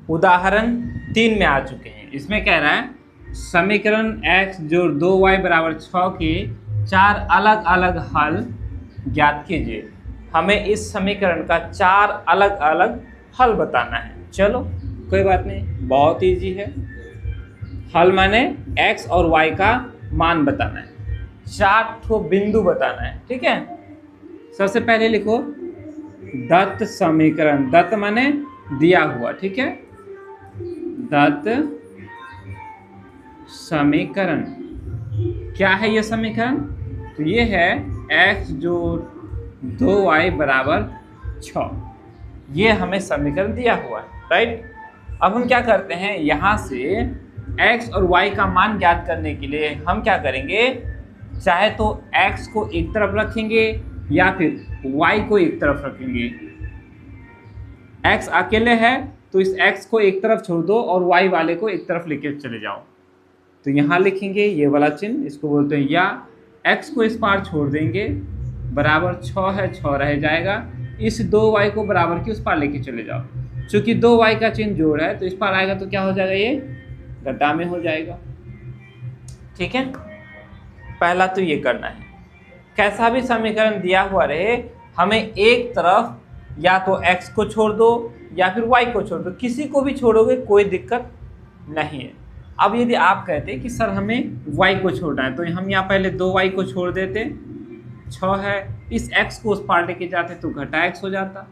उदाहरण 3 में आ चुके हैं। इसमें कह रहा है समीकरण x जोड़ 2y बराबर 6 के 4 अलग अलग हल ज्ञात कीजिए। हमें इस समीकरण का 4 अलग अलग हल बताना है। चलो कोई बात नहीं, बहुत इजी है। हल माने x और y का मान बताना है, 4 ठो बिंदु बताना है। ठीक है, सबसे पहले लिखो दत्त समीकरण। दत्त माने दिया हुआ। ठीक है, दत्त समीकरण क्या है ये समीकरण? तो ये है x जोड़ 2y बराबर 6। ये हमें समीकरण दिया हुआ है, राइट। अब हम क्या करते हैं, यहाँ से x और y का मान ज्ञात करने के लिए हम क्या करेंगे, चाहे तो x को एक तरफ रखेंगे या फिर y को एक तरफ रखेंगे। x अकेले है तो इस x को एक तरफ छोड़ दो और y वाले को एक तरफ लेके चले जाओ। तो यहाँ लिखेंगे ये वाला चिन्ह, इसको बोलते हैं या। x को इस पार छोड़ देंगे, बराबर 6 है, 6 रह जाएगा। इस 2y को बराबर की उस पार लेके चले जाओ। चूंकि 2y का चिन्ह जोड़ है तो इस पार आएगा तो क्या हो जाएगा, ये घटा में हो जाएगा। ठीक है, पहला तो ये करना है। कैसा भी समीकरण दिया हुआ रहे, हमें एक तरफ या तो x को छोड़ दो या फिर y को छोड़ दो, किसी को भी छोड़ोगे कोई दिक्कत नहीं है। अब यदि आप कहते कि सर हमें y को छोड़ना है, तो हम यहाँ पहले 2y को छोड़ देते, 6 है, इस x को उस पार लेके जाते तो घटा x हो जाता।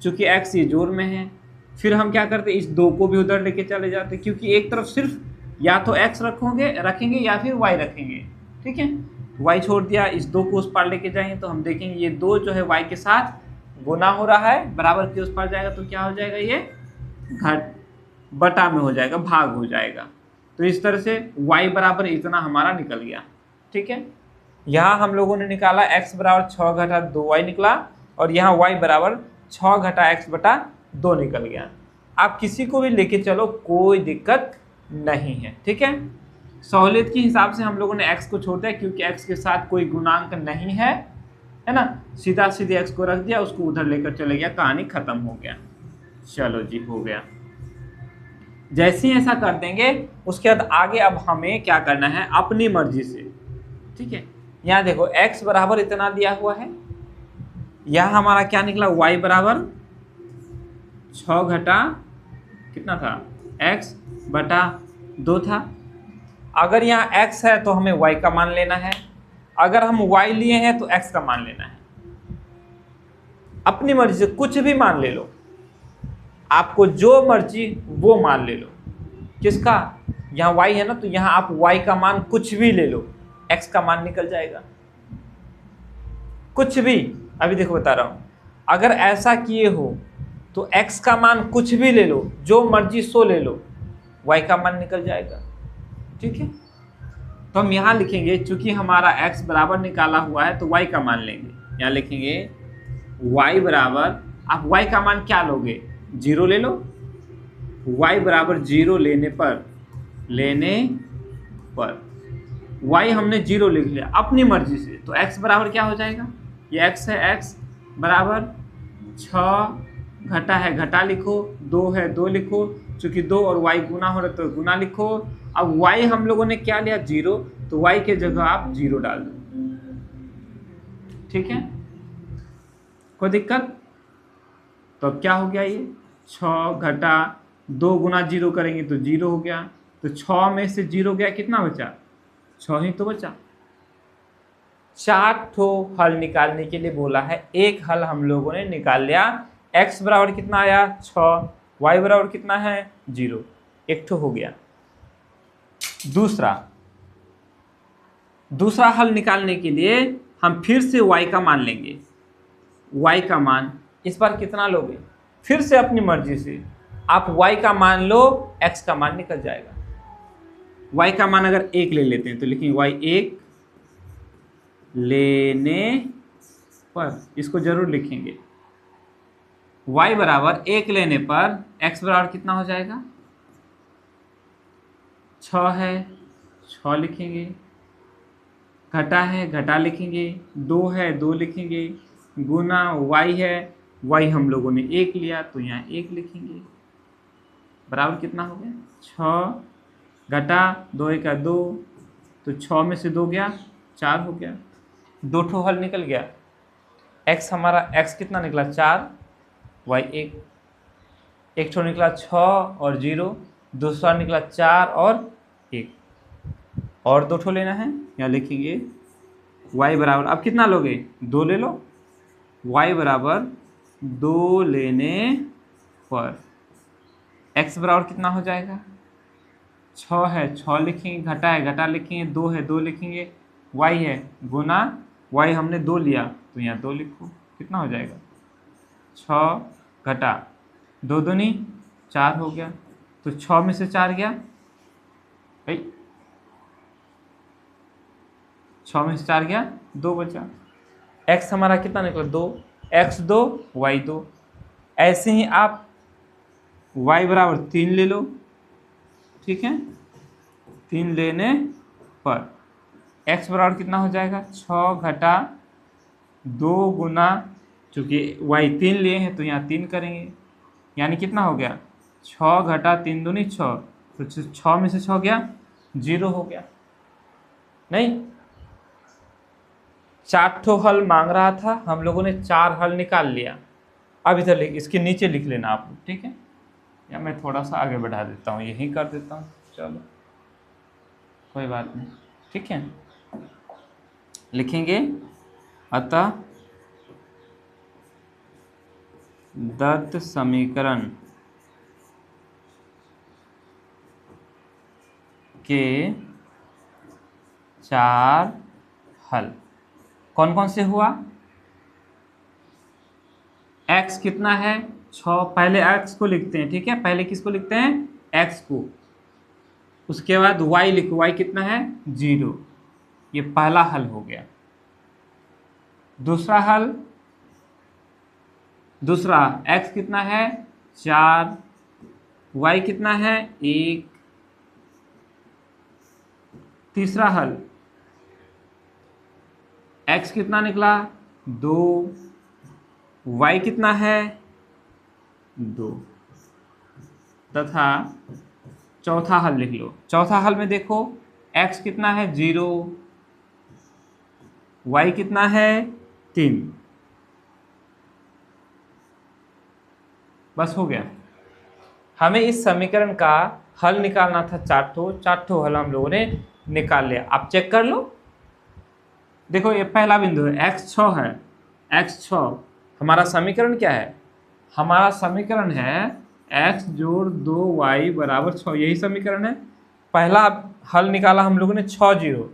चूंकि x ये जोड़ में है, फिर हम क्या करते, इस 2 को भी उधर लेके चले जाते, क्योंकि एक तरफ सिर्फ या तो x रखेंगे या फिर y रखेंगे। ठीक है, y छोड़ दिया, इस 2 को उस पार लेके जाएंगे तो हम देखेंगे ये 2 जो है y के साथ गुना हो रहा है, बराबर के उस पार जाएगा तो क्या हो जाएगा, ये घट बटा में हो जाएगा, भाग हो जाएगा। तो इस तरह से y बराबर इतना हमारा निकल गया। ठीक है, यहाँ हम लोगों ने निकाला x बराबर 6 घटा 2y निकला, और यहाँ y बराबर 6 घटा x बटा 2 निकल गया। आप किसी को भी लेके चलो, कोई दिक्कत नहीं है। ठीक है, सहूलियत के हिसाब से हम लोगों ने x को छोड़ दिया, क्योंकि x के साथ कोई गुणांक नहीं है, है ना। सीधा सीधे x को रख दिया, उसको उधर लेकर चले गया, कहानी खत्म हो गया। चलो जी, हो गया। जैसे ही ऐसा कर देंगे उसके बाद आगे अब हमें क्या करना है, अपनी मर्जी से। ठीक है, यहाँ देखो x बराबर इतना दिया हुआ है, यहाँ हमारा क्या निकला, y बराबर 6 घटा कितना था, x बटा 2 था। अगर यहाँ x है तो हमें y का मान लेना है, अगर हम y लिए हैं तो x का मान लेना है। अपनी मर्जी से कुछ भी मान ले लो, आपको जो मर्जी वो मान ले लो। किसका, यहाँ y है ना, तो यहाँ आप y का मान कुछ भी ले लो, x का मान निकल जाएगा। कुछ भी, अभी देखो बता रहा हूँ, अगर ऐसा किए हो तो x का मान कुछ भी ले लो, जो मर्जी सो ले लो, y का मान निकल जाएगा। ठीक है, तो हम यहाँ लिखेंगे, चूंकि हमारा x बराबर निकाला हुआ है तो y का मान लेंगे। यहाँ लिखेंगे y बराबर, आप y का मान क्या लोगे, 0 ले लो। y बराबर 0 लेने पर y हमने 0 लिख लिया अपनी मर्जी से, तो x बराबर क्या हो जाएगा, ये x है, x बराबर 6 घटा है, घटा लिखो, 2 है, 2 लिखो, चूंकि 2 और y गुना हो रहा है तो गुना लिखो। अब y हम लोगों ने क्या लिया, 0, तो y के जगह आप 0 डाल दो। ठीक है, कोई दिक्कत? तो अब क्या हो गया, ये 6 घटा 2 गुना 0 करेंगे तो 0 हो गया, तो 6 में से 0 गया, कितना बचा, 6 ही तो बचा। 4 ठो हल निकालने के लिए बोला है, एक हल हम लोगों ने निकाल लिया। x बराबर कितना आया, 6, y बराबर कितना है, 0, एक ठो हो गया। दूसरा हल निकालने के लिए हम फिर से y का मान लेंगे। y का मान इस बार कितना लोगे, फिर से अपनी मर्जी से आप y का मान लो, x का मान निकल जाएगा। y का मान अगर 1 ले लेते हैं तो लिखेंगे y 1 लेने पर, इसको जरूर लिखेंगे। y बराबर 1 लेने पर x बराबर कितना हो जाएगा, 6 है, 6 लिखेंगे, घटा है, घटा लिखेंगे, 2 है, 2 लिखेंगे, गुना y है, y हम लोगों ने 1 लिया तो यहाँ 1 लिखेंगे। बराबर कितना हो गया 6 घटा 2 का 2, तो 6 में से 2 गया 4 हो गया। 2 ठो हल निकल गया। x हमारा x कितना निकला 4, y 1, एक ठो निकला 6 और 0, दूसरा निकला 4 और 1, और 2 ठो लेना है। यहाँ लिखेंगे y बराबर, अब कितना लोगे 2 ले लो, y बराबर 2 लेने पर x बराबर कितना हो जाएगा 6 है 6 लिखेंगे, घटा है घटा लिखेंगे, 2 है 2 लिखेंगे, y है गुना y हमने 2 लिया तो यहाँ 2 लिखो, कितना हो जाएगा 6 घटा 2 दूनी 4 हो गया। तो 6 में से 4 गया भाई, 6 में से 4 गया 2 बचा। x हमारा कितना निकला 2, x 2 y 2। ऐसे ही आप y बराबर 3 ले लो, ठीक है, 3 लेने पर x बराबर कितना हो जाएगा 6 घटा 2 गुना, चूँकि y 3 लिए हैं तो यहाँ 3 करेंगे, यानी कितना हो गया 6 घटा 3 दूनी 6, तो 6 में से 6 गया 0 हो गया। नहीं, 4 ठो हल मांग रहा था, हम लोगों ने 4 हल निकाल लिया। अब इधर इसके नीचे लिख लेना आप, ठीक है, या मैं थोड़ा सा आगे बढ़ा देता हूँ, यही कर देता हूँ, चलो कोई बात नहीं, ठीक है। लिखेंगे अतः दत्त समीकरण के 4 हल कौन कौन से हुआ। x कितना है 6, पहले x को लिखते हैं, ठीक है, पहले किसको लिखते हैं x को, उसके बाद y लिखो, y कितना है 0, ये पहला हल हो गया। दूसरा हल, दूसरा x कितना है 4, y कितना है 1। तीसरा हल x कितना निकला 2, y कितना है 2, तथा चौथा हल लिख लो। चौथा हल में देखो x कितना है 0, y कितना है 3, बस हो गया। हमें इस समीकरण का हल निकालना था 4 ठो हल हम लोगों ने निकाल लिया। आप चेक कर लो, देखो ये पहला बिंदु है x 6 है, x 6 हमारा समीकरण क्या है, हमारा समीकरण है x जोड़ 2y बराबर 6, यही समीकरण है। पहला हल निकाला हम लोगों ने 6 0,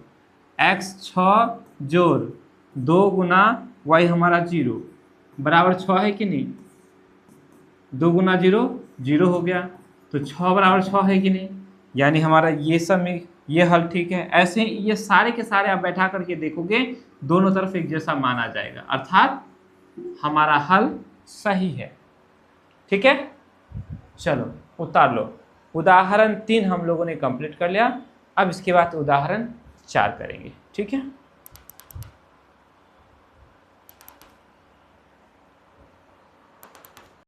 x 6 जोड़ 2 गुना y हमारा 0 बराबर 6 है कि नहीं, 2 गुना 0 0 हो गया, तो 6 बराबर 6 है कि नहीं, यानी हमारा ये हल ठीक है। ऐसे ये सारे के सारे आप बैठा करके देखोगे दोनों तरफ एक जैसा माना जाएगा, अर्थात हमारा हल सही है, ठीक है। चलो उतार लो। उदाहरण 3 हम लोगों ने कंप्लीट कर लिया, अब इसके बाद उदाहरण 4 करेंगे, ठीक है।